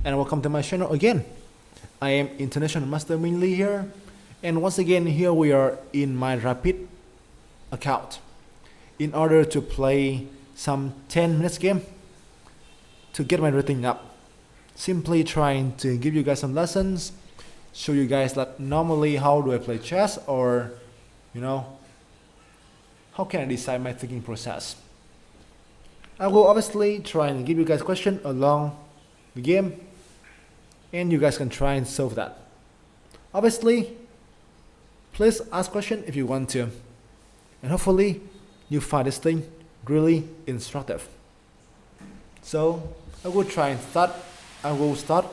and welcome to my channel again. I am International Master Minh here, and once again here we are in my Rapid account in order to play some 10 minutes game to get my rating up. Simply trying to give you guys some lessons, show you guys that normally how do I play chess, or how can I decide my thinking process. I will obviously try and give you guys questions along the game, and you guys can try and solve that. Obviously, please ask questions if you want to, and hopefully you find this thing really instructive. So I will try and start. I will start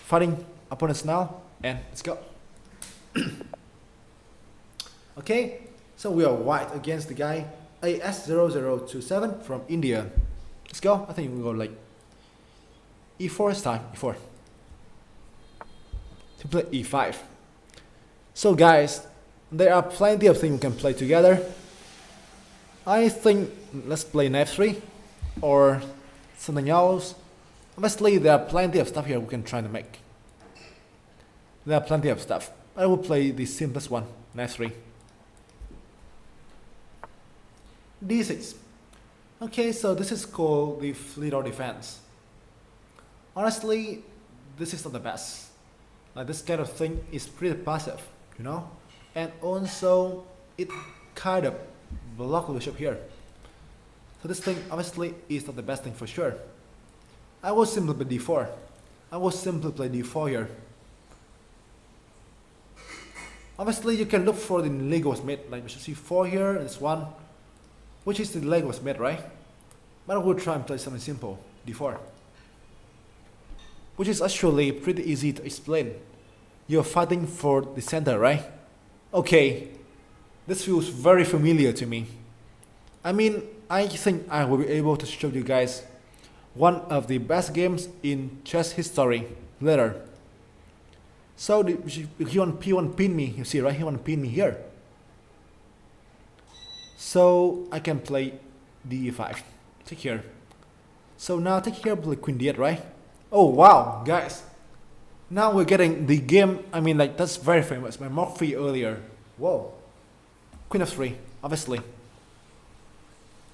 fighting opponents now, and let's go. Okay, so we are white against the guy AS0027 from India. Let's go. I think we'll go like E4 this time. E4 to play E5. So guys, there are plenty of things we can play together. I think let's play knight 3 or something else. Obviously there are plenty of stuff here we can try to make. There are plenty of stuff. I will play the simplest one, knight 3. D6. Okay, so this is called the fleet defense. Honestly, this is not the best. Like this kind of thing is pretty passive, and also it kind of blocks the bishop here. So this thing obviously is not the best thing for sure. I will simply play D4. I will simply play D4 here. Obviously, you can look for the Legos made, like bishop C4 here, this one, which is the Legos made, right? But I will try and play something simple, D4. Which is actually pretty easy to explain. You're fighting for the center, right? Okay, this feels very familiar to me. I mean, I think I will be able to show you guys one of the best games in chess history later. So he want P1 pin me, you see, right? He want to pin me here. So I can play D5. Take here. So now take here, play Queen D8, right? Oh wow, guys. Now we're getting the game. I mean, like that's very famous. My Mark 3 earlier. Whoa. Queen f3, obviously.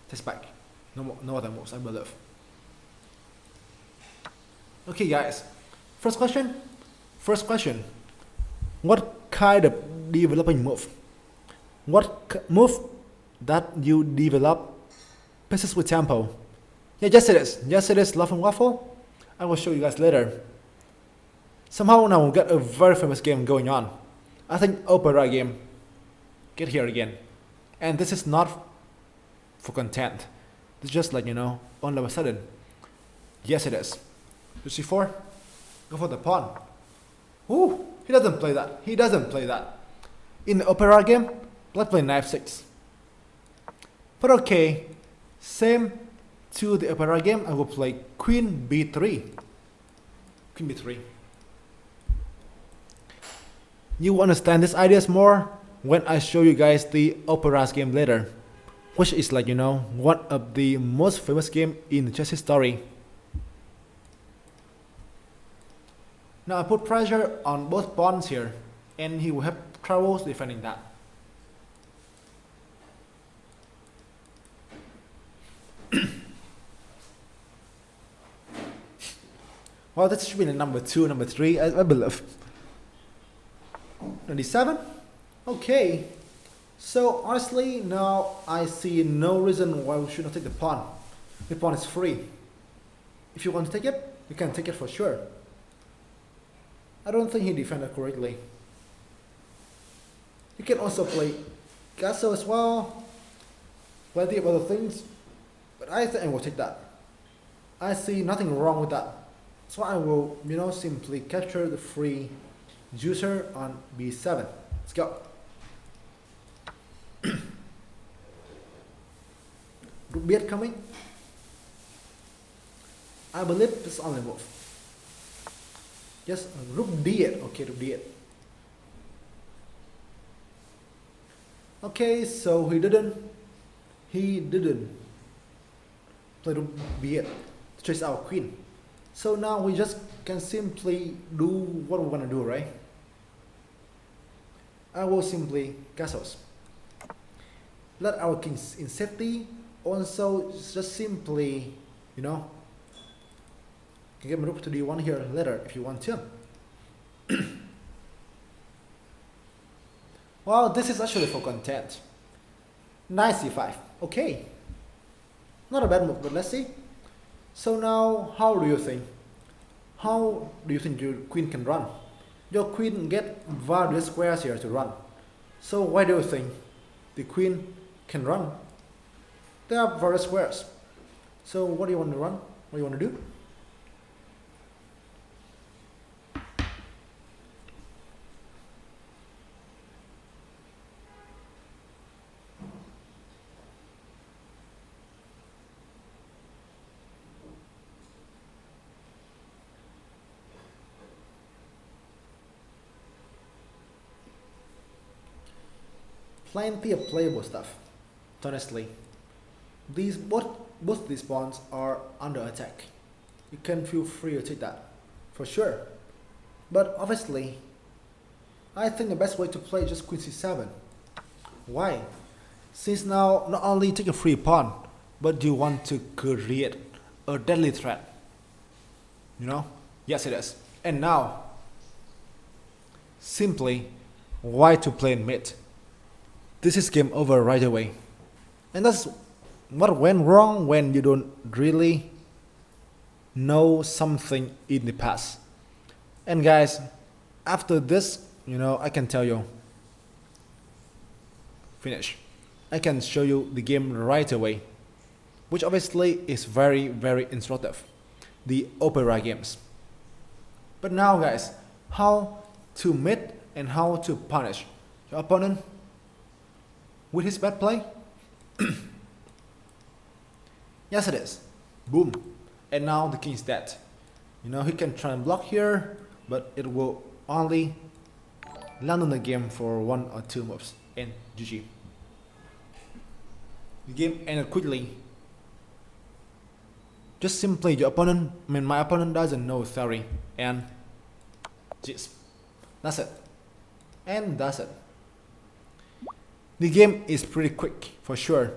Takes back. No other moves, I believe. Okay, guys. First question. What kind of developing move? What move that you develop pieces with tempo? Yeah, yes it is. Yes it is. Love and Waffle. I will show you guys later. Somehow now we'll get a very famous game going on. I think opera game. Get here again. And this is not for content. It's just like, all of a sudden. Yes it is. C4. Go for the pawn. Ooh, he doesn't play that. He doesn't play that. In the opera game, let's play knight 6. But okay, same to the opera game, I will play Queen B3. Queen B3. You will understand these ideas more when I show you guys the operas game later, which is like, one of the most famous game in chess history. Now I put pressure on both pawns here, and he will have troubles defending that. Well, that should be the number 2, number 3, I believe. 97? Okay. So honestly, now I see no reason why we should not take the pawn. The pawn is free. If you want to take it, you can take it for sure. I don't think he defended correctly. You can also play castle as well. Plenty of other things. But I think I will take that. I see nothing wrong with that. So I will, simply capture the free juicer on B7. Let's go. Rook B8 coming. I believe it's only move. Yes, Rook D8. Okay, Rook D8. Okay, so he didn't play Rook B8 to chase our queen. So now we just can simply do what we want to do, right? I will simply castles. Let our kings in safety. Also, just simply, you know, can get my rook to d1 here later if you want to. Well, this is actually for content. Knight c5. Okay. Not a bad move, but let's see. So now, how do you think? How do you think your queen can run? Your queen get various squares here to run. So why do you think the queen can run? There are various squares. So what do you want to run? What do you want to do? Plenty of playable stuff. Honestly, both these pawns are under attack. You can feel free to take that, for sure. But obviously, I think the best way to play is just queen c7. Why? Since now not only take a free pawn, but you want to create a deadly threat. You know? Yes, it is. And now, simply, why to play in mid? This is game over right away. And that's what went wrong when you don't really know something in the past. And guys, after this, you know, I can tell you, finish. I can show you the game right away, which obviously is very, very instructive. The opera games. But now guys, how to meet and how to punish your opponent with his bad play? Yes it is. Boom. And now the king is dead. You know, he can try and block here, but it will only land on the game for 1 or 2 moves. And GG. The game ended quickly. Just simply your opponent, my opponent doesn't know theory. And just that's it. And that's it. The game is pretty quick, for sure.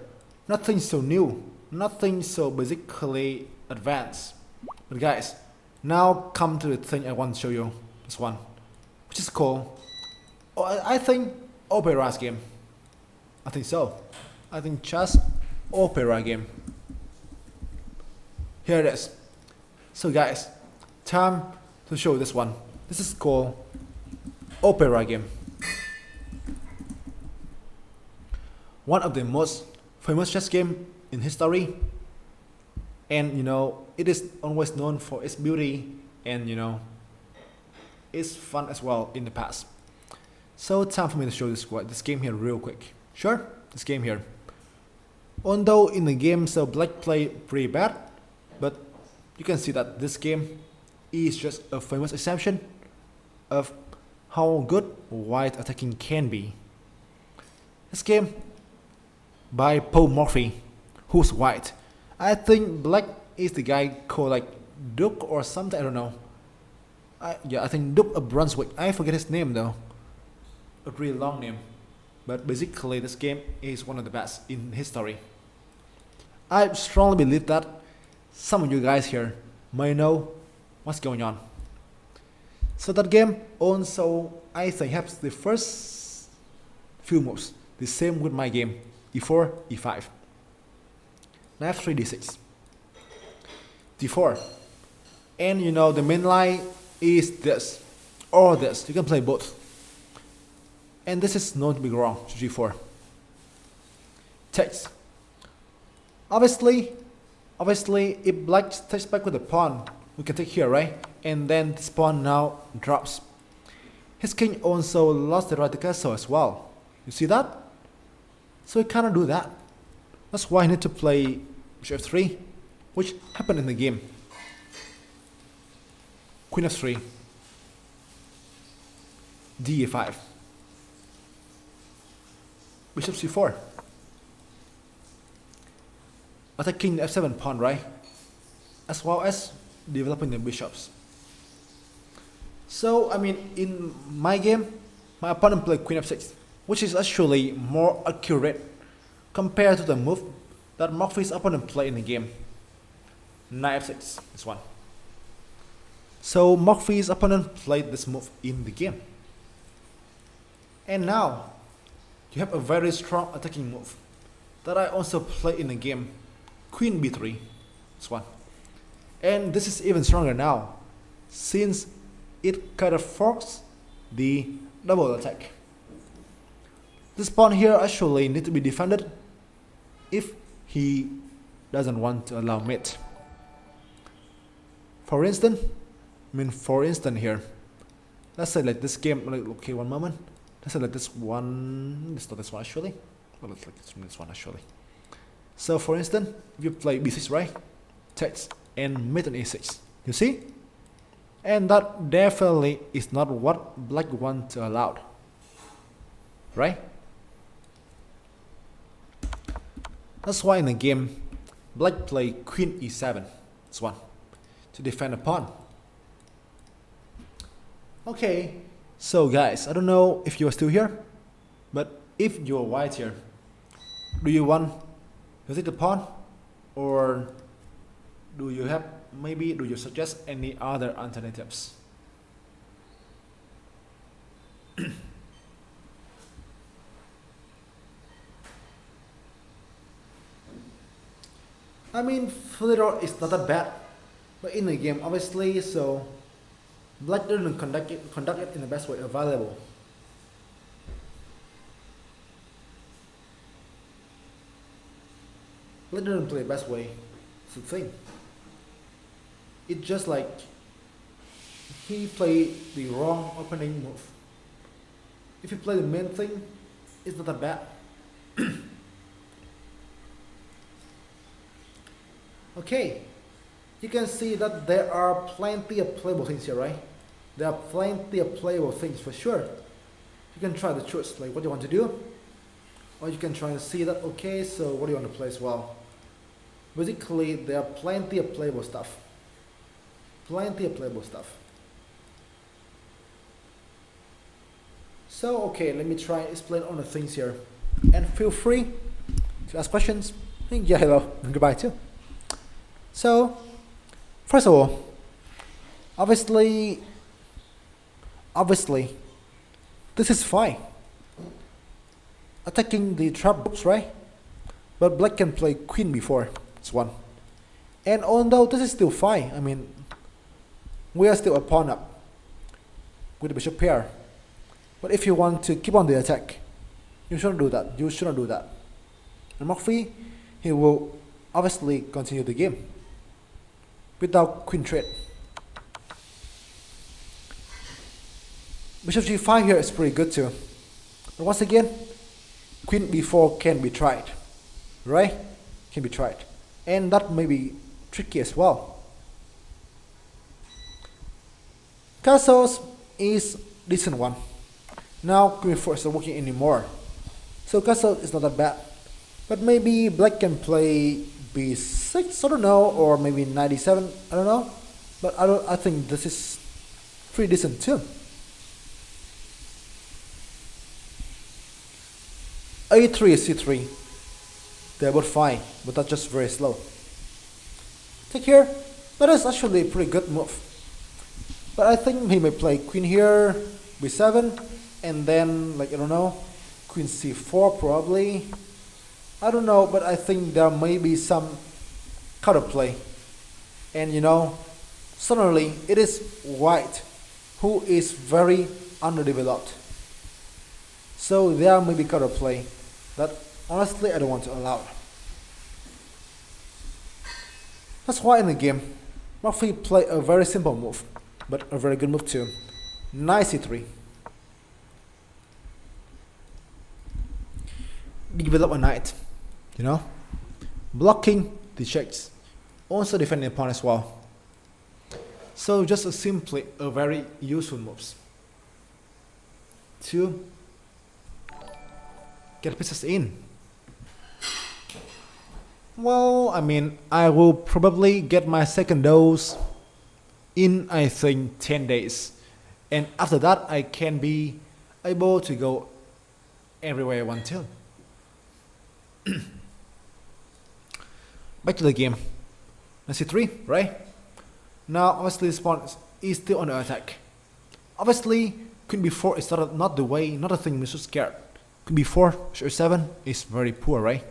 Nothing so new, nothing so basically advanced. But guys, now come to the thing I want to show you. This one, which is called, I think, opera's game. I think so. I think just opera game. Here it is. So guys, time to show this one. This is called opera game. One of the most famous chess game in history, and you know, it is always known for its beauty, and you know, it's fun as well in the past. So time for me to show this game here real quick. Sure, this game here. Although in the game, so black play pretty bad, but you can see that this game is just a famous exception of how good white attacking can be. This game by Paul Morphy, who's white. I think black is the guy called like Duke or something, I don't know. I think Duke of Brunswick. I forget his name though. A really long name. But basically this game is one of the best in history. I strongly believe that some of you guys here may know what's going on. So that game also, I think, has the first few moves the same with my game. E4, E5, Knight f3, D6, D4, and you know the main line is this or this. You can play both, and this is known to be wrong. G4 takes. Obviously, if black takes back with the pawn, we can take here, right? And then this pawn now drops. His king also lost the right to castle as well. You see that? So he cannot do that. That's why I need to play bishop f3, which happened in the game. Queen f3, d5, bishop c4, attacking the f7 pawn, right? As well as developing the bishops. So, I mean, in my game, my opponent played queen f6, which is actually more accurate compared to the move that Murphy's opponent played in the game. Knight f6, this one. So Murphy's opponent played this move in the game. And now, you have a very strong attacking move that I also play in the game. Queen b3, this one. And this is even stronger now, since it kind of forks the double attack. This pawn here actually need to be defended if he doesn't want to allow mate. For instance here, let's say like this game, like, okay, one moment. Let's say like this one, it's not this one actually. Well, let's like this one actually. So for instance, if you play b6, right? Takes and mate on a6. You see? And that definitely is not what black wants to allow. Right? That's why in the game, black play queen e7, this one, to defend the pawn. Okay, so guys, I don't know if you are still here, but if you are white here, do you want to take the pawn, or do you suggest any other alternatives? I mean, Flitter is not that bad, but in the game, obviously, so black didn't conduct it in the best way available. Black didn't play the best way. It's the thing. It's just like he played the wrong opening move. If you play the main thing, it's not that bad. Okay, you can see that there are plenty of playable things here, right? There are plenty of playable things for sure. You can try to choose like what you want to do, or you can try to see that, okay, so what do you want to play as well. Basically, there are plenty of playable stuff. Plenty of playable stuff. So, okay, let me try and explain all the things here. And feel free to ask questions. Yeah, hello, and goodbye too. So, first of all, obviously, this is fine. Attacking the trap groups, right? But black can play queen before, it's one. And although this is still fine, I mean, we are still a pawn up with the bishop pair. But if you want to keep on the attack, you shouldn't do that. You shouldn't do that. And Murphy, he will obviously continue the game without queen trade. Bishop g5 here is pretty good too. But once again, queen b4 can be tried, right? Can be tried. And that may be tricky as well. Castles is decent one. Now queen b4 is not working anymore. So castle is not that bad. But maybe black can play b6, I don't know, or maybe knight e7, I don't know. But I think this is pretty decent too. a3 is c3. They're both fine, but that's just very slow. Take here. That is actually a pretty good move. But I think he may play queen here, b7, and then, like, I don't know, queen c4 probably. I don't know, but I think there may be some counterplay. And you know, suddenly it is white who is very underdeveloped. So there may be counterplay that honestly I don't want to allow. That's why in the game, Murphy played a very simple move, but a very good move too. Knight c3. Develop a knight, you know, blocking the checks, also defending the pawn as well. So just simply a very useful moves to get pieces in. Well, I mean, I will probably get my second dose in, I think, 10 days. And after that, I can be able to go everywhere I want to. Back to the game. Let's see 3, right? Now, obviously, this pawn is still on the attack. Obviously, queen b4 is not the way, not the thing we should scared. Queen b4, h7 is very poor, right?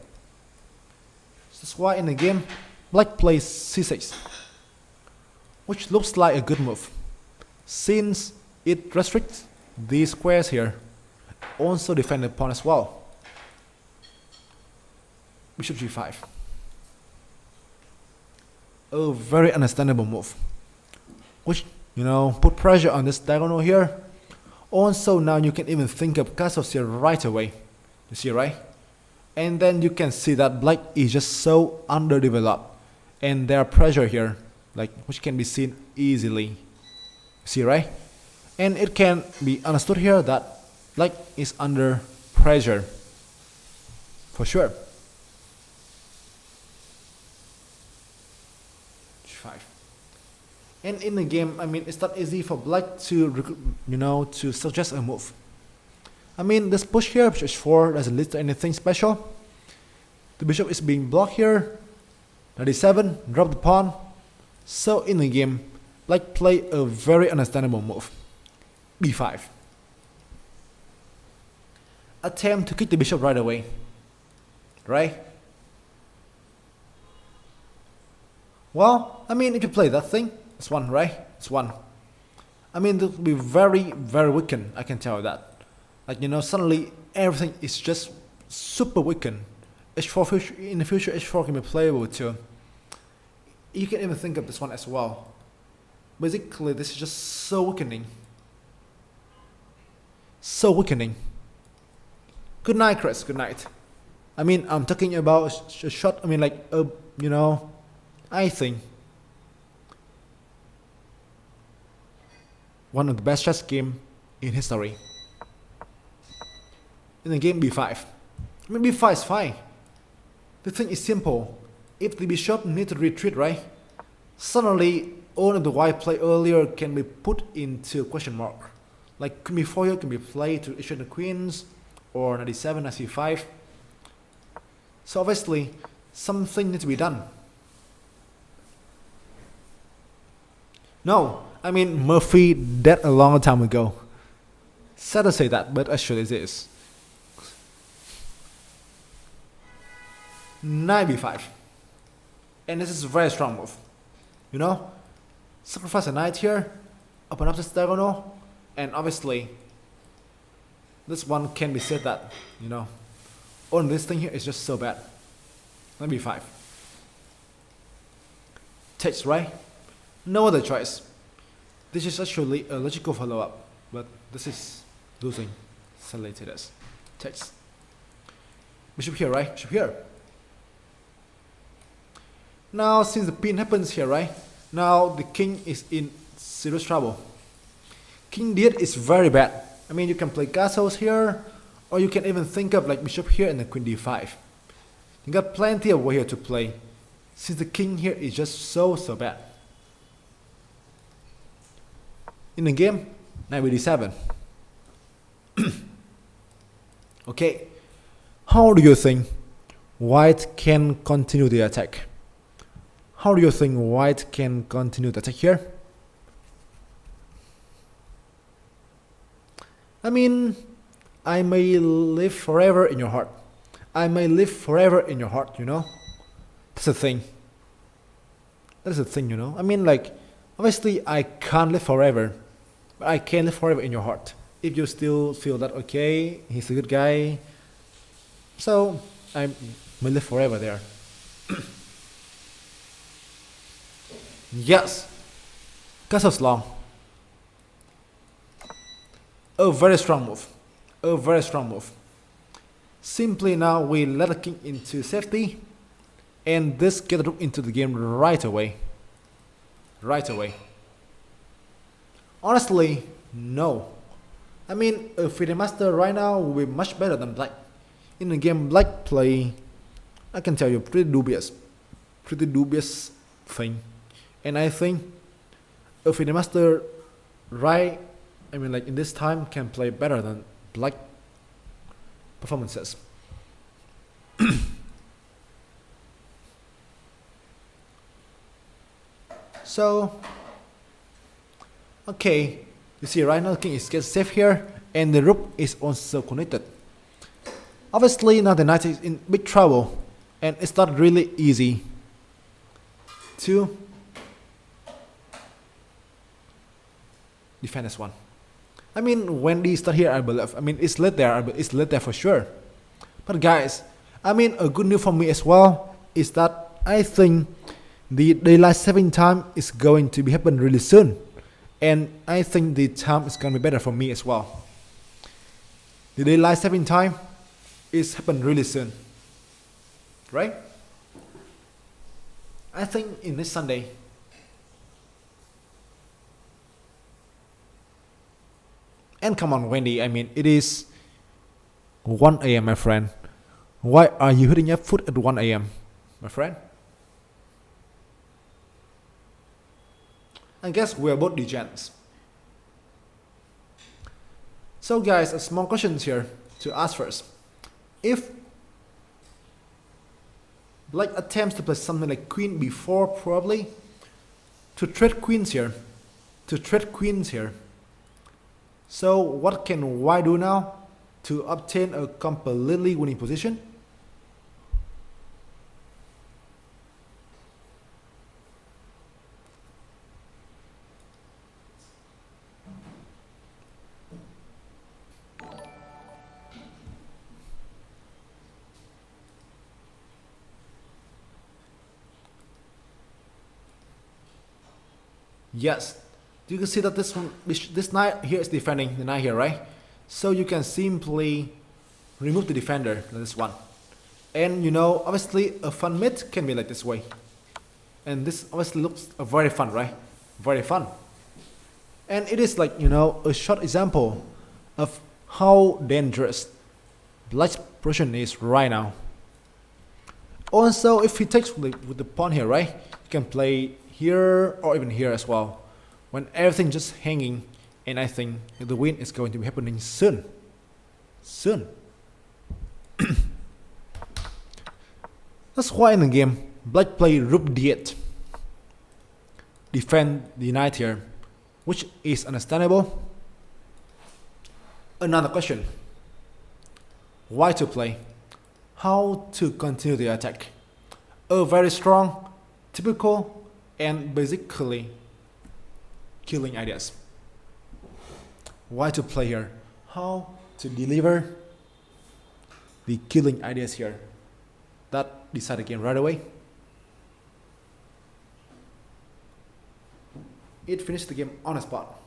That's why in the game, black plays c6, which looks like a good move, since it restricts these squares here. Also defend the pawn as well. Bishop g5. A very understandable move, which, you know, put pressure on this diagonal here. Also now you can even think of castles here right away. You see, right? And then you can see that black is just so underdeveloped, and there are pressure here, like, which can be seen easily. See, right? And it can be understood here that black is under pressure for sure. G5. And in the game, I mean, it's not easy for black to, you know, to suggest a move. I mean, this push here, bishop h4, doesn't lead to anything special. The bishop is being blocked here. Knight d7, drop the pawn. So in the game, black play a very understandable move. b5. Attempt to kick the bishop right away. Right? Well, I mean, if you play that thing, it's 1, right? It's 1. I mean, it will be very, very weakened, I can tell you that. Like, you know, suddenly everything is just super weakened. h4 in the future, h4 can be playable too. You can even think of this one as well. Basically, this is just so weakening. So weakening. Good night, Chris. Good night. I mean, I'm talking about a shot. I mean, like, you know, I think one of the best chess game in history. In the game b5. I mean, b5 is fine. The thing is simple. If the bishop needs to retreat, right? Suddenly, all of the white play earlier can be put into question mark. Like queen b4 here can be played to exchange the queens, or knight d7, knight c5. So obviously, something needs to be done. No, I mean, Murphy dead a long time ago. Sad to say that, but actually it is. Knight b5. And this is a very strong move. You know? Sacrifice a knight here, open up this diagonal, and obviously this one can be said that, you know, on this thing here is just so bad. Knight b5. Takes, right? No other choice. This is actually a logical follow-up, but this is losing. Sadly to this. Takes. Bishop here, right? Bishop here. Now, since the pin happens here, right? Now the king is in serious trouble. King d8 is very bad. I mean, you can play castles here, or you can even think of like bishop here and the queen d5. You got plenty of way here to play, since the king here is just so bad. In the game, knight d7. Okay, how do you think white can continue the attack? How do you think white can continue the attack here? I mean, I may live forever in your heart. I may live forever in your heart, you know? That's the thing. That's the thing, you know? I mean, like, obviously I can't live forever, but I can live forever in your heart. If you still feel that, okay, he's a good guy, so I may live forever there. Yes, castle's long. A very strong move. A very strong move. Simply now we let the king into safety, and this get the rook into the game right away. Right away. Honestly, no. I mean, a FIDE master right now will be much better than black. In the game, black play, I can tell you, pretty dubious thing. And I think a FIDE master, right? I mean, like in this time, can play better than black performances. So, okay, you see right now the king is get safe here, and the rook is also connected. Obviously, now the knight is in big trouble, and it's not really easy to defend this one. I mean, when they start here, I believe. I mean, it's late there. It's late there for sure. But guys, I mean, a good news for me as well is that I think the daylight saving time is going to be happen really soon, and I think the time is going to be better for me as well. The daylight saving time is happen really soon, right? I think in this Sunday. And come on, Wendy, I mean, it is 1 a.m., my friend. Why are you hitting your foot at 1 a.m., my friend? I guess we're both degens. So guys, a small question here to ask first. If black attempts to play something like queen b4, probably, to trade queens here, so what can white do now to obtain a completely winning position? Yes, you can see that this knight here is defending the knight here, right? So you can simply remove the defender, this one. And you know, obviously a fun mate can be like this way. And this obviously looks very fun, right? Very fun. And it is like, you know, a short example of how dangerous black's position is right now. Also, if he takes with the pawn here, right? You can play here or even here as well. When everything just hanging, and I think the win is going to be happening soon. That's why in the game, black play rook d8. Defend the knight here, which is understandable. Another question. Why to play? How to continue the attack? A very strong, typical, and basically killing ideas. Why to play here? How to deliver the killing ideas here? That decide the game right away. It finished the game on the spot.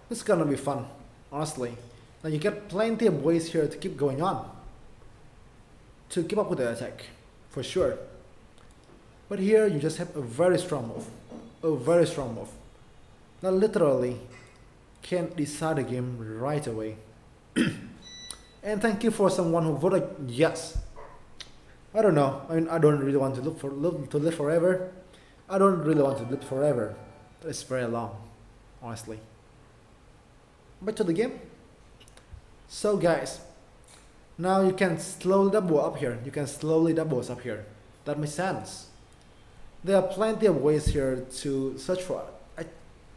This is gonna be fun, honestly. Now you get plenty of ways here to keep going on, to keep up with the attack, for sure. But here you just have a very strong move, that literally can decide the game right away. And thank you for someone who voted yes. I don't know. I mean, I don't really want to live forever. I don't really want to live forever. It's very long, honestly. Back to the game. So guys, now you can slowly double up here. That makes sense. There are plenty of ways here to search for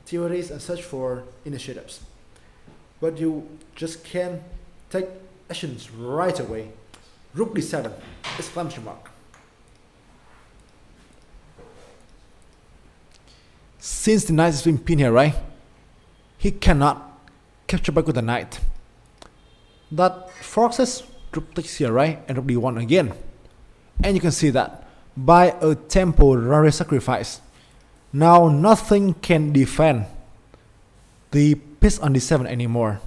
theories and search for initiatives. But you just can't take actions right away. Rook d7, exclamation mark. Since the knight is being pinned here, right? He cannot capture back with the knight. That forces rook takes here, right? And rook d1 again. And you can see that by a temporary sacrifice, now nothing can defend the piece on d7 anymore.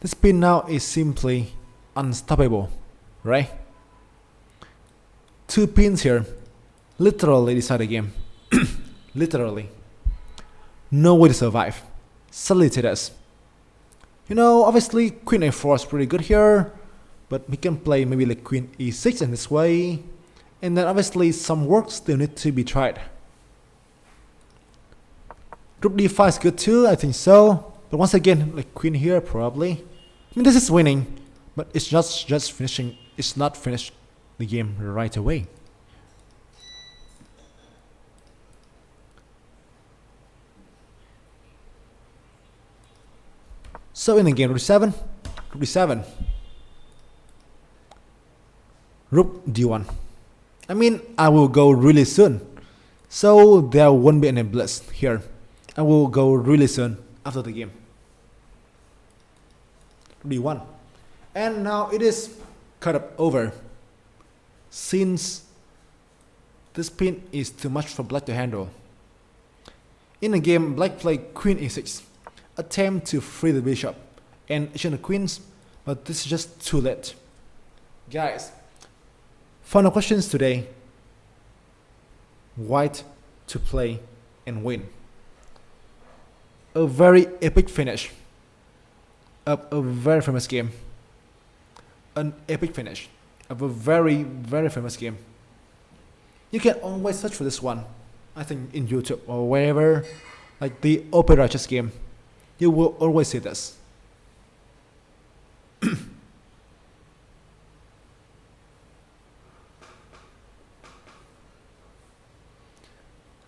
This pin now is simply unstoppable, right? Two pins here literally decide the game. Literally. No way to survive. Solidity does. You know, obviously queen a4 is pretty good here, but we can play maybe like queen e6 in this way, and then obviously some work still need to be tried. Rook d5 is good too, I think so, but once again, like queen here probably. I mean, this is winning, but it's just finishing. It's not finished the game right away. So in the game, rook d7, rook d7, rook d1. I mean, I will go really soon, so there won't be any blitz here. I will go really soon after the game. d1, and now it is cut up over, since this pin is too much for black to handle. In the game, black played queen e6, attempt to free the bishop and exchange the queens, but this is just too late. Guys, final questions today. White to play and win. A very epic finish of a very famous game. An epic finish of a very famous game. You can always search for this one, I think in YouTube or wherever, like the Opera chess game. You will always see this.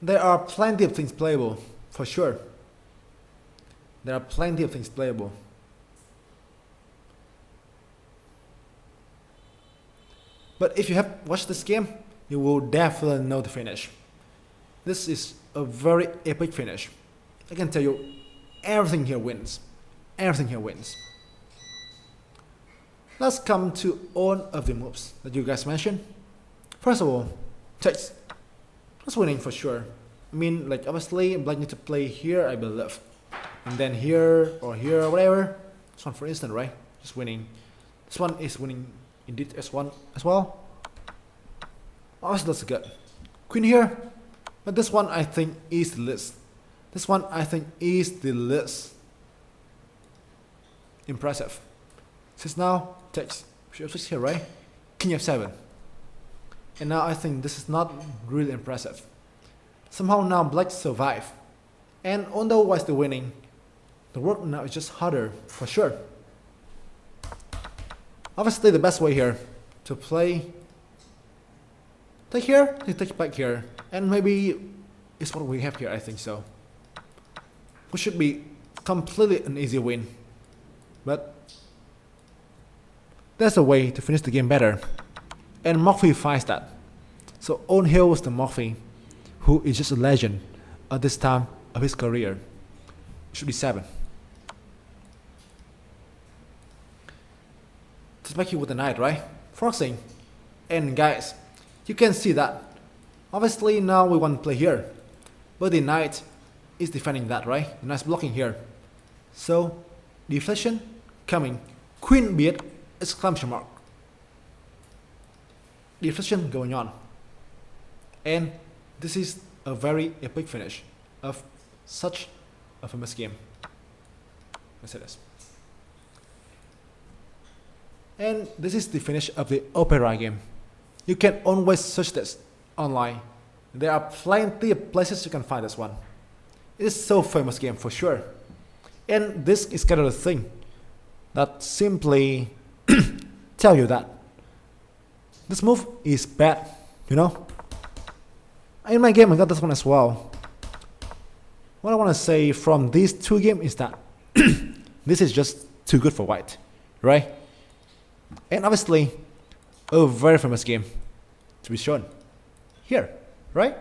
There are plenty of things playable, for sure. There are plenty of things playable. But if you have watched this game, you will definitely know the finish. This is a very epic finish. I can tell you, everything here wins. Everything here wins. Let's come to all of the moves that you guys mentioned. First of all, takes. That's winning for sure. I mean, like obviously, black need to play here, I believe. And then here or whatever. This one for instance, right? Just winning. This one is winning indeed S1 as well. Obviously that's good. Queen here. But this one I think is the least. This one I think is the least impressive. Since now takes bishop 6 here, right? King f7. And now I think this is not really impressive. Somehow now black survive. And although white's the winning, the work now is just harder for sure. Obviously the best way here to play, take here, you take back here, and maybe it's what we have here, I think so. Which should be completely an easy win. But there's a way to finish the game better. And Murphy finds that. So on hill was the Murphy, who is just a legend at this time of his career. Should be 7. Just back here with the knight, right? Forcing. And guys, you can see that. Obviously now we want to play here. But the knight is defending that, right? The knight's blocking here. So, deflection coming. Queen b8, exclamation mark. Deflection going on. And this is a very epic finish of such a famous game. Let's say this. And this is the finish of the Opera game. You can always search this online. There are plenty of places you can find this one. It is so famous game for sure. And this is kind of the thing that simply tell you that this move is bad, you know? In my game I got this one as well. What I want to say from these two games is that this is just too good for white, right? And obviously a very famous game to be shown here, right?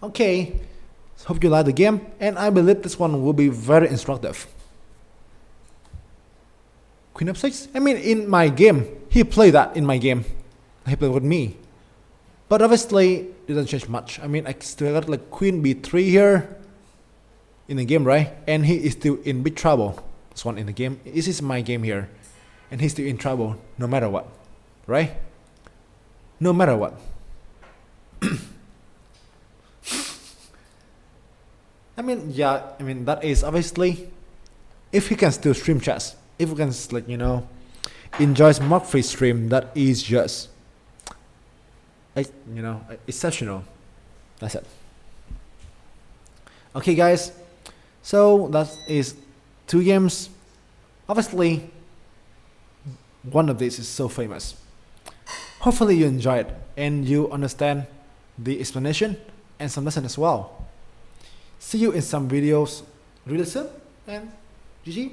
Okay, so hope you like the game, and I believe this one will be very instructive. Queen f6? I mean, in my game, he played that in my game. He played with me. But obviously, it doesn't change much. I mean, I still got like queen b3 here in the game, right? And he is still in big trouble. This one in the game. This is my game here. And he's still in trouble no matter what, right? No matter what. I mean, yeah, I mean, that is obviously, if he can still stream chess, if he can, like, you know, enjoy mark-free stream, that is just, you know, exceptional. That's it. Okay, guys, so that is 2 games. Obviously, one of these is so famous. Hopefully you enjoy it and you understand the explanation and some lesson as well. See you in some videos really soon, and GG.